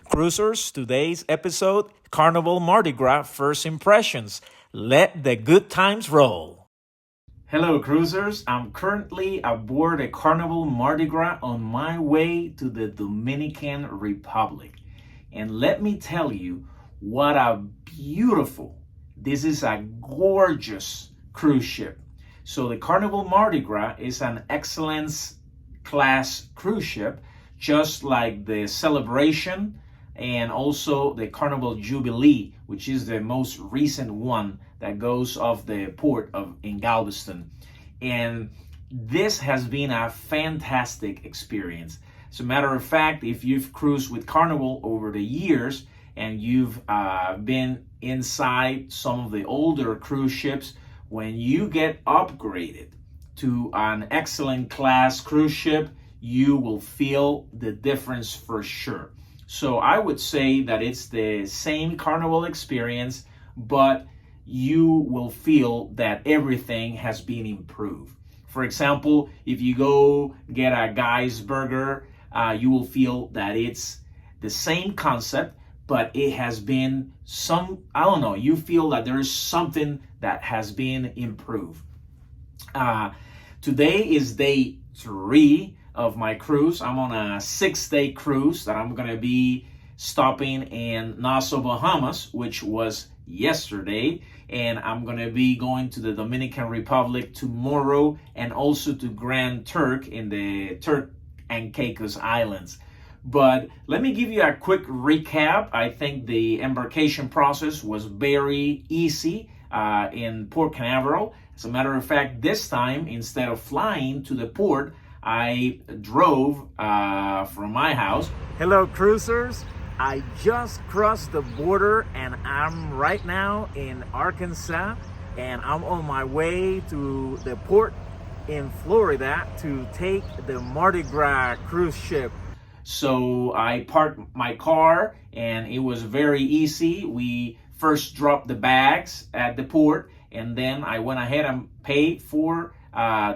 Cruisers, today's episode, Carnival Mardi Gras First Impressions. Let the good times roll. Hello, cruisers. I'm currently aboard a Carnival Mardi Gras on my way to the Dominican Republic. And let me tell you, what a beautiful, this is a gorgeous cruise ship. So the Carnival Mardi Gras is an excellence class cruise ship, just like the Celebration and also the Carnival Jubilee, which is the most recent one that goes off the port in Galveston. And this has been a fantastic experience. As a matter of fact, if you've cruised with Carnival over the years and you've been inside some of the older cruise ships, when you get upgraded to an excellent class cruise ship, you will feel the difference for sure. So I would say that it's the same Carnival experience, but you will feel that everything has been improved. For example, if you go get a Guy's Burger, you will feel that it's the same concept, but it has been you feel that there is something that has been improved. Today is day 3 of my cruise. I'm on a 6-day cruise that I'm gonna be stopping in Nassau, Bahamas, which was yesterday, and I'm gonna be going to the Dominican Republic tomorrow and also to Grand Turk in the Turk and Caicos Islands. But let me give you a quick recap. I think the embarkation process was very easy in Port Canaveral. As a matter of fact, this time, instead of flying to the port, I drove from my house. Hello, cruisers. I just crossed the border and I'm right now in Arkansas, and I'm on my way to the port in Florida to take the Mardi Gras cruise ship. So I parked my car and it was very easy. We first dropped the bags at the port, and then I went ahead and paid for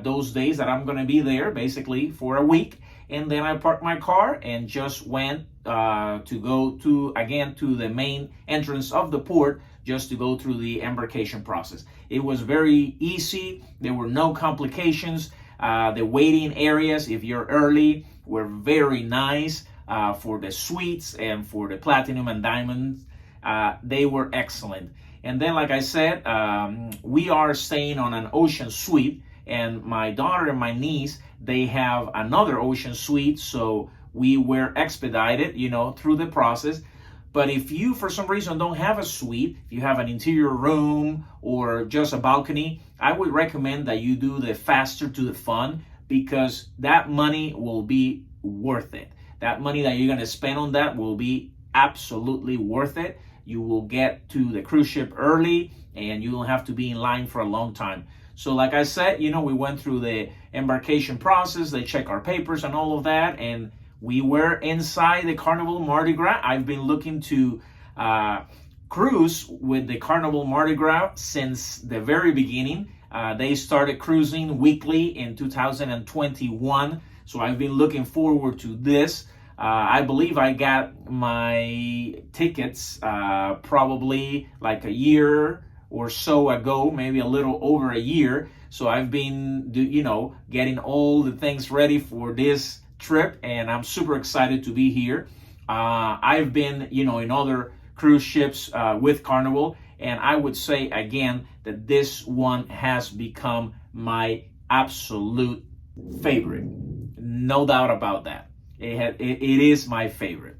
those days that I'm gonna be there, basically for a week. And then I parked my car and just went to go to the main entrance of the port, just to go through the embarkation process. It was very easy. There were no complications. The waiting areas, if you're early, were very nice for the suites and for the platinum and diamonds. They were excellent. And then, like I said, we are staying on an ocean suite, and my daughter and my niece, they have another ocean suite, so we were expedited, through the process. But if you, for some reason, don't have a suite, if you have an interior room or just a balcony, I would recommend that you do the faster to the fun, because that money will be worth it. That money that you're going to spend on that will be absolutely worth it. You will get to the cruise ship early and you don't have to be in line for a long time. So like I said, we went through the embarkation process. They check our papers and all of that, and we were inside the Carnival Mardi Gras. I've been looking to cruise with the Carnival Mardi Gras since the very beginning. They started cruising weekly in 2021, so I've been looking forward to this. I believe I got my tickets probably like a year or so ago, maybe a little over a year. So I've been, getting all the things ready for this trip, and I'm super excited to be here. I've been, in other cruise ships with Carnival, and I would say again that this one has become my absolute favorite. No doubt about that. It is my favorite.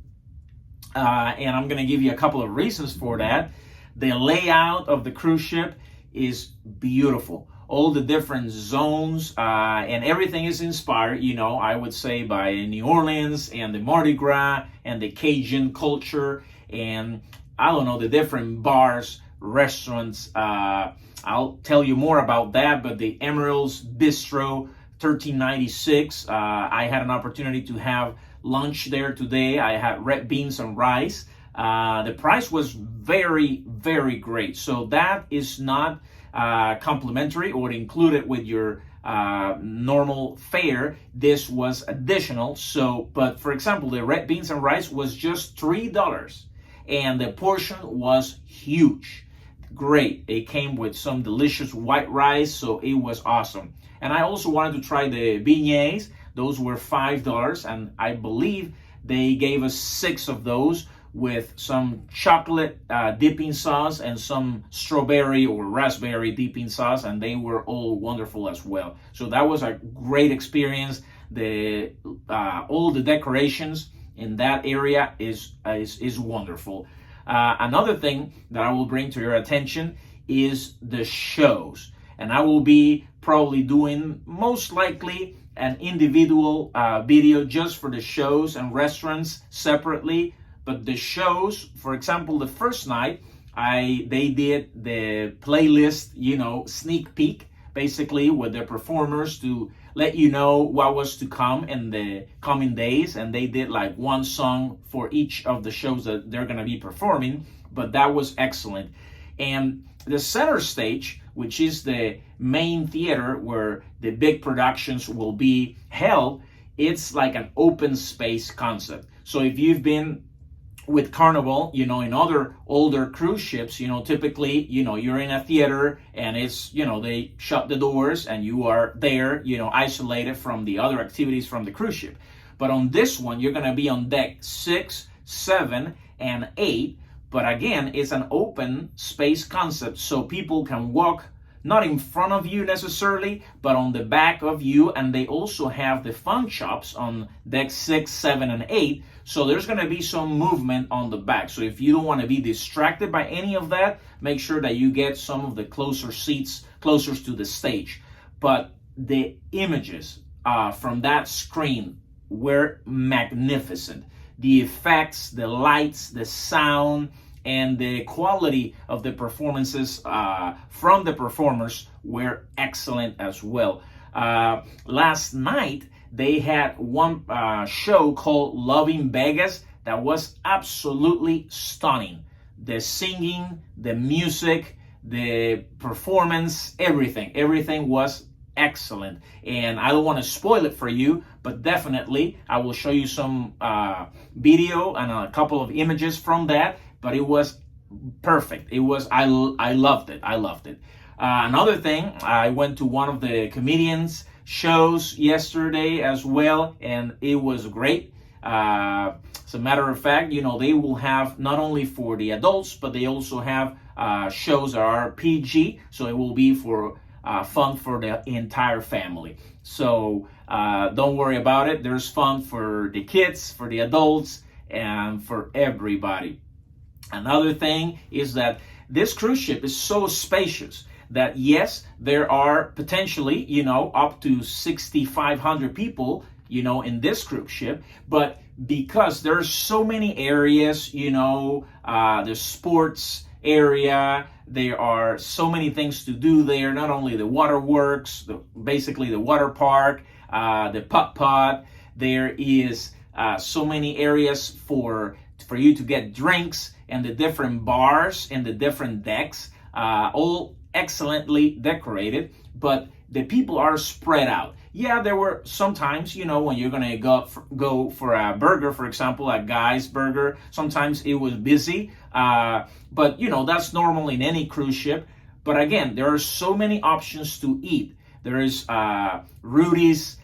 And I'm going to give you a couple of reasons for that. The layout of the cruise ship is beautiful. All the different zones and everything is inspired, I would say, by New Orleans and the Mardi Gras and the Cajun culture, and the different bars, restaurants. I'll tell you more about that, but the Emerald's Bistro, 1396. I had an opportunity to have lunch there today. I had red beans and rice. The price was very, very great. So that is not complimentary or included with your normal fare, this was additional. So, but for example, the red beans and rice was just $3, and the portion was huge. Great. It came with some delicious white rice, so it was awesome. And I also wanted to try the beignets. Those were $5, and I believe they gave us 6 of those with some chocolate dipping sauce and some strawberry or raspberry dipping sauce, and they were all wonderful as well. So that was a great experience. The all the decorations in that area is wonderful. Another thing that I will bring to your attention is the shows, and I will be probably doing most likely an individual video just for the shows and restaurants separately. But the shows, for example, the first night, they did the playlist, sneak peek, basically with the performers to let you know what was to come in the coming days. And they did like one song for each of the shows that they're going to be performing. But that was excellent. And the center stage, which is the main theater where the big productions will be held, it's like an open space concept. So if you've been with Carnival, in other older cruise ships, typically, you're in a theater and it's, they shut the doors and you are there, isolated from the other activities from the cruise ship. But on this one, you're going to be on deck 6, 7, and 8. But again, it's an open space concept, so people can walk not in front of you necessarily, but on the back of you. And they also have the fun shops on deck 6, 7, and 8. So there's going to be some movement on the back. So if you don't want to be distracted by any of that, make sure that you get some of the closer seats, closer to the stage. But the images from that screen were magnificent. The effects, the lights, the sound, and the quality of the performances from the performers were excellent as well. Last night, they had one show called Loving Vegas that was absolutely stunning. The singing, the music, the performance, everything was excellent. And I don't want to spoil it for you, but definitely I will show you some video and a couple of images from that. But it was perfect. I loved it. Another thing, I went to one of the comedians shows yesterday as well, and it was great. As a matter of fact, they will have not only for the adults, but they also have shows that are PG, so it will be for fun for the entire family. So don't worry about it. There's fun for the kids, for the adults, and for everybody. Another thing is that this cruise ship is so spacious that yes, there are potentially, up to 6,500 people, in this cruise ship, but because there's so many areas, the sports area, there are so many things to do there, not only the waterworks, basically the water park, the putt-putt, there is so many areas for you to get drinks, and the different bars and the different decks, all excellently decorated, but the people are spread out. Yeah, there were sometimes, when you're gonna go for a burger, for example, a Guy's Burger, sometimes it was busy, but that's normal in any cruise ship. But again, there are so many options to eat. There is Rudy's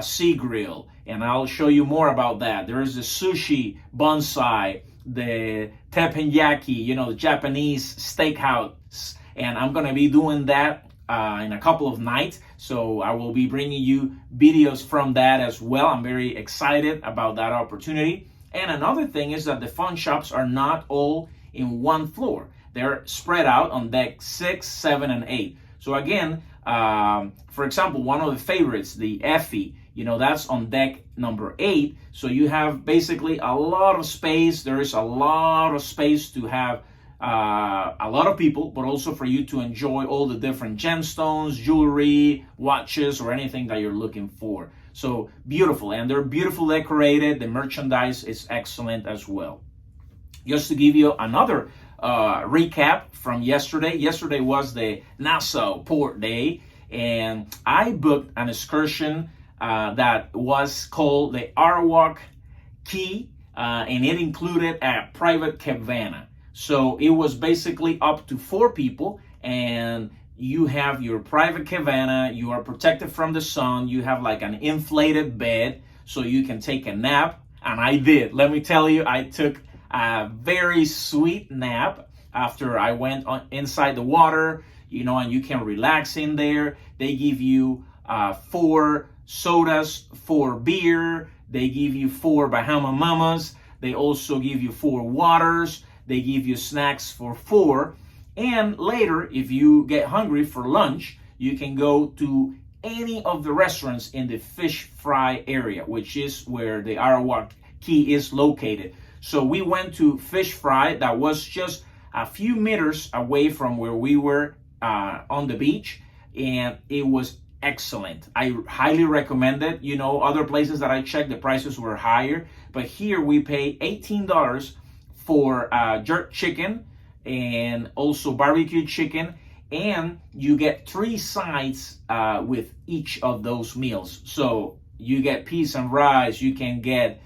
Sea Grill, and I'll show you more about that. There is the sushi bonsai, the teppanyaki, the Japanese steakhouse, and I'm gonna be doing that in a couple of nights, so I will be bringing you videos from that as well. I'm very excited about that opportunity. And another thing is that the fun shops are not all in one floor. They're spread out on deck 6, 7, and 8. So again, for example, one of the favorites, the Effie, that's on deck number 8. So you have basically a lot of space. There is a lot of space to have a lot of people, but also for you to enjoy all the different gemstones, jewelry, watches, or anything that you're looking for. So beautiful, and they're beautifully decorated. The merchandise is excellent as well. Just to give you another recap from yesterday. Yesterday was the Nassau Port Day, and I booked an excursion that was called the Arawak Key, and it included a private cabana. So it was basically up to 4 people, and you have your private cabana, you are protected from the sun, you have like an inflated bed so you can take a nap. And I did. Let me tell you, I took a very sweet nap after I went inside the water, and you can relax in there. They give you 4 sodas, 4 beer. They give you 4 Bahama Mamas. They also give you 4 waters. They give you snacks for 4. And later, if you get hungry for lunch, you can go to any of the restaurants in the fish fry area, which is where the Arawak Key is located. So we went to fish fry that was just a few meters away from where we were on the beach, and it was excellent. I highly recommend it. Other places that I checked, the prices were higher, but here we pay $18 for jerk chicken and also barbecue chicken, and you get 3 sides with each of those meals. So you get peas and rice, you can get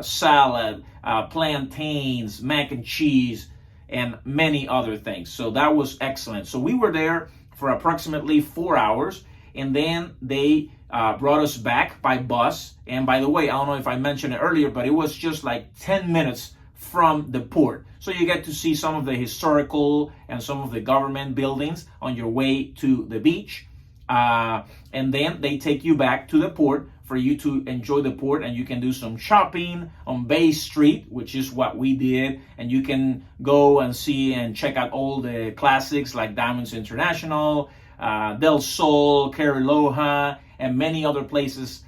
salad, plantains, mac and cheese, and many other things. So that was excellent. So we were there for approximately 4 hours, and then they brought us back by bus. And by the way, I don't know if I mentioned it earlier, but it was just like 10 minutes from the port. So you get to see some of the historical and some of the government buildings on your way to the beach. And then they take you back to the port for you to enjoy the port, and you can do some shopping on Bay Street, which is what we did. And you can go and see and check out all the classics like Diamonds International, Del Sol, Cariloha, and many other places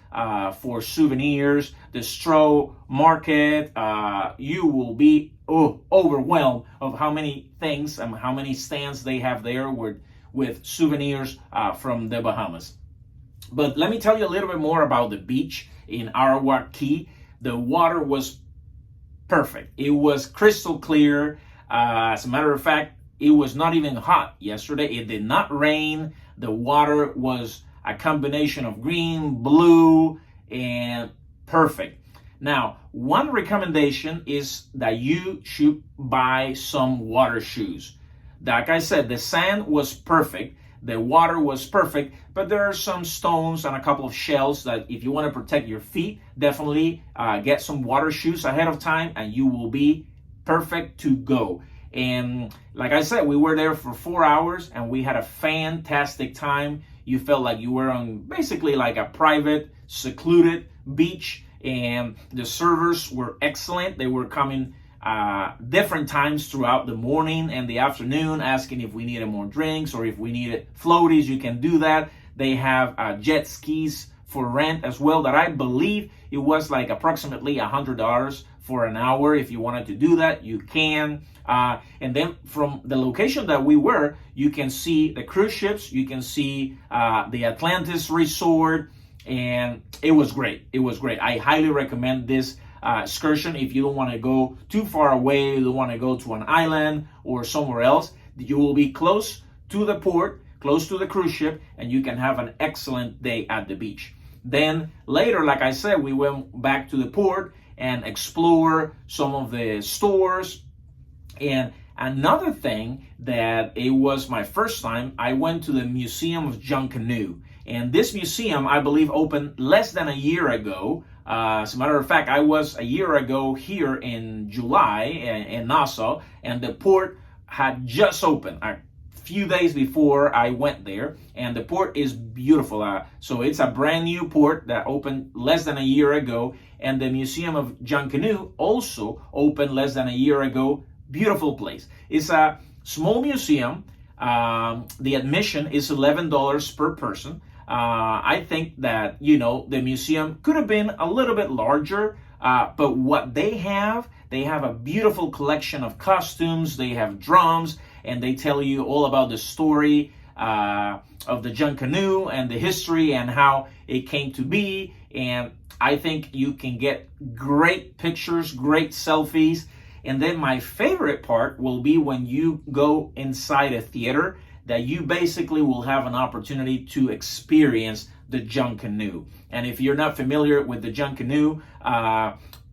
for souvenirs. The Stroh Market, you will be overwhelmed of how many things and how many stands they have there with souvenirs from the Bahamas. But let me tell you a little bit more about the beach in Arawak Key. The water was perfect. It was crystal clear. As a matter of fact, it was not even hot yesterday. It did not rain. The water was a combination of green, blue, and perfect. Now, one recommendation is that you should buy some water shoes. Like I said, the sand was perfect. The water was perfect, but there are some stones and a couple of shells that if you want to protect your feet, definitely get some water shoes ahead of time and you will be perfect to go. And like I said, we were there for 4 hours and we had a fantastic time. You felt like you were on basically like a private, secluded beach, and the servers were excellent. They were coming different times throughout the morning and the afternoon, asking if we needed more drinks or if we needed floaties. You can do that. They have jet skis for rent as well, that I believe it was like approximately $100 for an hour. If you wanted to do that, you can. And then from the location that we were, you can see the cruise ships, you can see the Atlantis Resort, and it was great. It was great. I highly recommend this excursion. If you don't want to go too far away, you don't want to go to an island or somewhere else, you will be close to the port, close to the cruise ship, and you can have an excellent day at the beach. Then later, like I said, we went back to the port and explore some of the stores. And another thing that it was my first time, I went to the Museum of Jun Canoe. And this museum, I believe, opened less than a year ago. As a matter of fact, I was a year ago here in July in Nassau, and the port had just opened a few days before I went there, and the port is beautiful. So it's a brand new port that opened less than a year ago, and the Museum of Jun Canoe also opened less than a year ago. Beautiful place. It's a small museum. The admission is $11 per person. I think that, the museum could have been a little bit larger, but what they have a beautiful collection of costumes, they have drums, and they tell you all about the story of the Jun Canoe and the history and how it came to be. And I think you can get great pictures, great selfies. And then my favorite part will be when you go inside a theater. that you basically will have an opportunity to experience the Jun Canoe. And if you're not familiar with the Jun Canoe,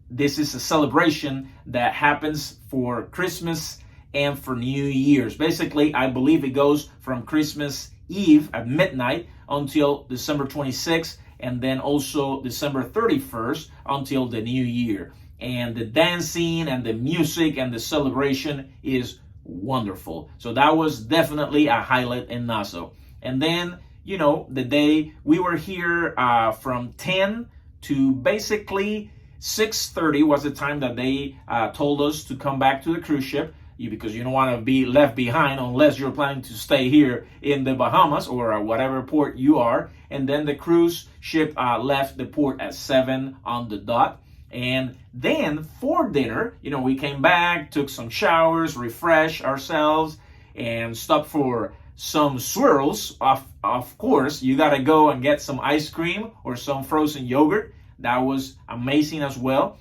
this is a celebration that happens for Christmas and for New Year's. Basically, I believe it goes from Christmas Eve at midnight until December 26th, and then also December 31st until the New Year. And the dancing and the music and the celebration is wonderful. So that was definitely a highlight in Nassau. And then, the day we were here from 10 to basically 6:30 was the time that they told us to come back to the cruise ship, because you don't want to be left behind unless you're planning to stay here in the Bahamas or whatever port you are. And then the cruise ship left the port at 7 on the dot. And then for dinner, we came back, took some showers, refreshed ourselves, and stopped for some swirls. Of course, you got to go and get some ice cream or some frozen yogurt. That was amazing as well.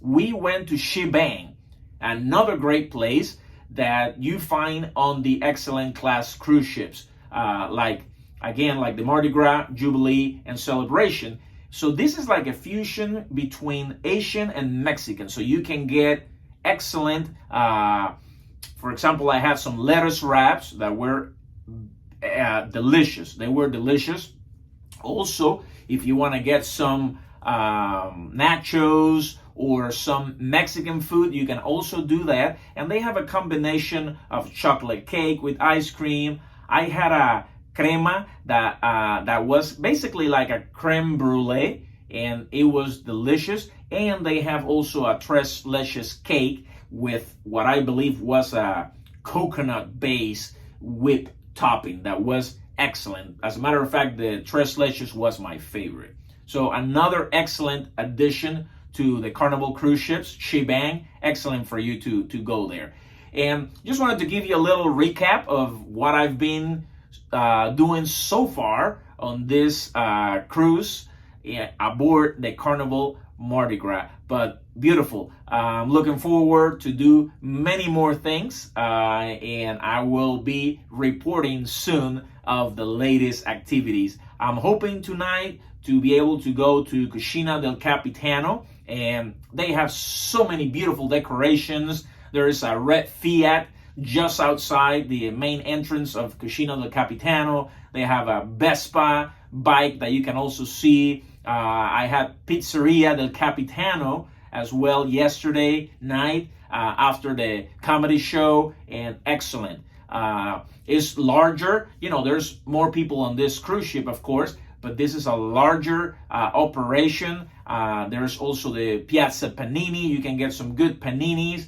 We went to Shibang, another great place that you find on the excellent class cruise ships, like the Mardi Gras, Jubilee, and Celebration. So this is like a fusion between Asian and Mexican. So you can get excellent, for example, I had some lettuce wraps that were delicious. They were delicious. Also, if you want to get some nachos or some Mexican food, you can also do that. And they have a combination of chocolate cake with ice cream. I had a crema that was basically like a creme brulee, and it was delicious. And they have also a tres leches cake with what I believe was a coconut-based whip topping that was excellent. As a matter of fact, the tres leches was my favorite. So another excellent addition to the Carnival cruise ships, Shibang. Excellent for you to go there. And just wanted to give you a little recap of what I've been doing so far on this cruise aboard the Carnival Mardi Gras. But beautiful. I'm looking forward to do many more things, and I will be reporting soon of the latest activities. I'm hoping tonight to be able to go to Cucina del Capitano, and they have so many beautiful decorations. There is a red Fiat just outside the main entrance of Cucina del Capitano. They have a Vespa bike that you can also see. I had Pizzeria del Capitano as well yesterday night after the comedy show, and excellent. It's larger. There's more people on this cruise ship, of course, but this is a larger operation. There's also the Piazza Panini. You can get some good paninis.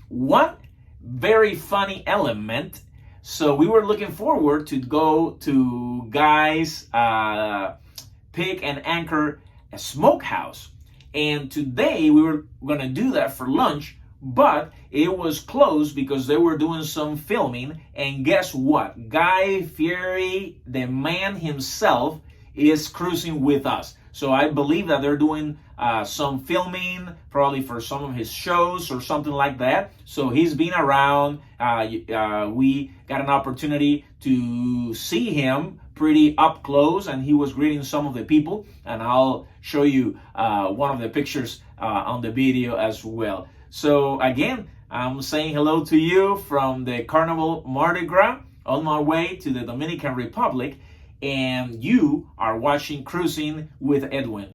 One very funny element. So we were looking forward to go to Guy's Pig and Anchor Smokehouse. And today we were going to do that for lunch, but it was closed because they were doing some filming. And guess what? Guy Fieri, the man himself, is cruising with us. So I believe that they're doing some filming, probably for some of his shows or something like that. So he's been around. We got an opportunity to see him pretty up close, and he was greeting some of the people. And I'll show you one of the pictures on the video as well. So again, I'm saying hello to you from the Carnival Mardi Gras on my way to the Dominican Republic. And you are watching Cruising with Edwin.